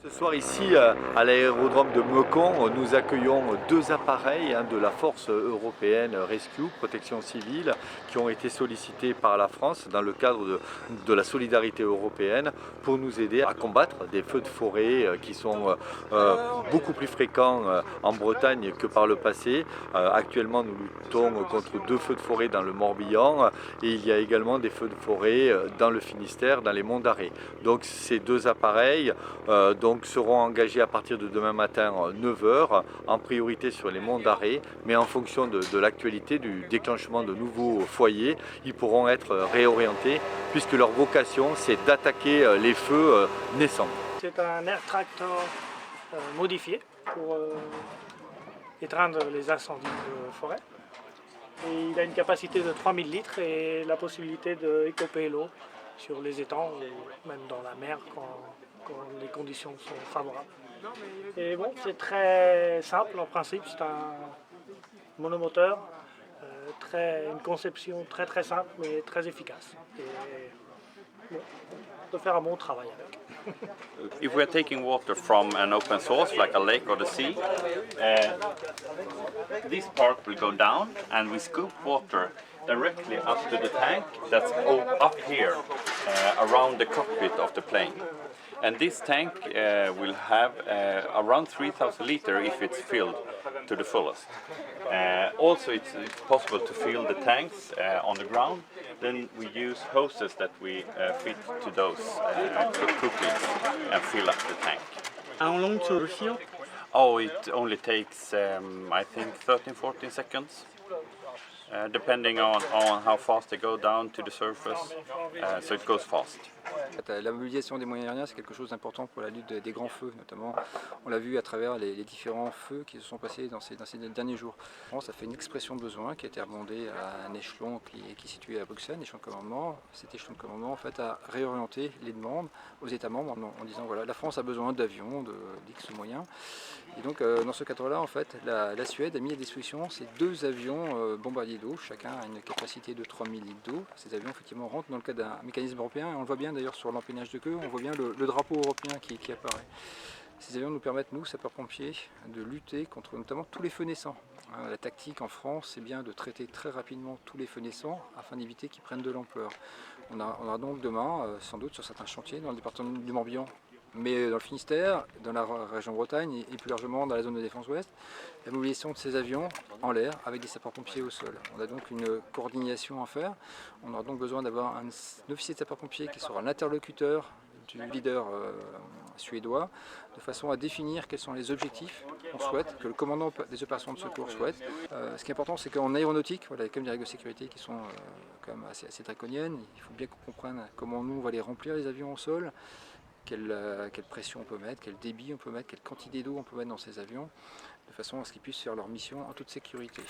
Ce soir ici à l'aérodrome de Meucon, nous accueillons deux appareils de la force européenne Rescue, protection civile, qui ont été sollicités par la France dans le cadre de la solidarité européenne pour nous aider à combattre des feux de forêt qui sont beaucoup plus fréquents en Bretagne que par le passé. Actuellement nous luttons contre deux feux de forêt dans le Morbihan et il y a également des feux de forêt dans le Finistère, dans les monts d'Arrée. Donc ces deux appareils seront engagés à partir de demain matin 9 h en priorité sur les monts d'Arrée, mais en fonction de l'actualité, du déclenchement de nouveaux foyers, ils pourront être réorientés puisque leur vocation c'est d'attaquer les feux naissants. C'est un air tractor modifié pour éteindre les incendies de forêt. Et il a une capacité de 3000 litres et la possibilité d'écoper l'eau sur les étangs ou même dans la mer quand les conditions sont favorables. Et bon, c'est très simple en principe, c'est un monomoteur, une conception très simple mais très efficace. Et bon, on peut faire un bon travail avec. If we're taking water from an open source like a lake or the sea, this part will go down and we scoop water directly up to the tank that's up here around the cockpit of the plane. And this tank will have around 3,000 liters if it's filled to the fullest. Also it's possible to fill the tanks on the ground. Then we use hoses that we fit to those coupings and fill up the tank. How long to refill? Oh, it only takes I think 13-14 seconds. Depending on how fast they go down to the surface, so it goes fast. La mobilisation des moyens aériens, c'est quelque chose d'important pour la lutte des grands feux, notamment. On l'a vu à travers les différents feux qui se sont passés dans ces derniers jours. Ça fait une expression de besoin qui a été demandée à un échelon qui est situé à Bruxelles, un échelon de commandement. Cet échelon de commandement en fait, a réorienté les demandes aux États membres en disant voilà, la France a besoin d'avions, d'X moyens. Et donc dans ce cadre-là, en fait, la Suède a mis à disposition ces deux avions bombardiers d'eau. Chacun a une capacité de 3000 litres d'eau. Ces avions effectivement rentrent dans le cadre d'un mécanisme européen. Et on le voit bien d'ailleurs sur l'empennage de queue, on voit bien le drapeau européen qui apparaît. Ces avions nous permettent, nous, sapeurs-pompiers, de lutter contre notamment tous les feux naissants. La tactique en France, c'est bien de traiter très rapidement tous les feux naissants afin d'éviter qu'ils prennent de l'ampleur. On a donc demain, sans doute sur certains chantiers, dans le département du Morbihan, mais dans le Finistère, dans la région Bretagne et plus largement dans la zone de défense ouest, la mobilisation de ces avions en l'air avec des sapeurs-pompiers au sol. On a donc une coordination à faire. On aura donc besoin d'avoir un officier de sapeurs-pompiers qui sera l'interlocuteur du leader suédois, de façon à définir quels sont les objectifs qu'on souhaite, que le commandant des opérations de secours souhaite. Ce qui est important, c'est qu'en aéronautique, voilà, il y a quand même des règles de sécurité qui sont quand même assez draconiennes. Il faut bien qu'on comprenne comment nous, on va les remplir les avions au sol, quelle pression on peut mettre, quel débit on peut mettre, quelle quantité d'eau on peut mettre dans ces avions, de façon à ce qu'ils puissent faire leur mission en toute sécurité.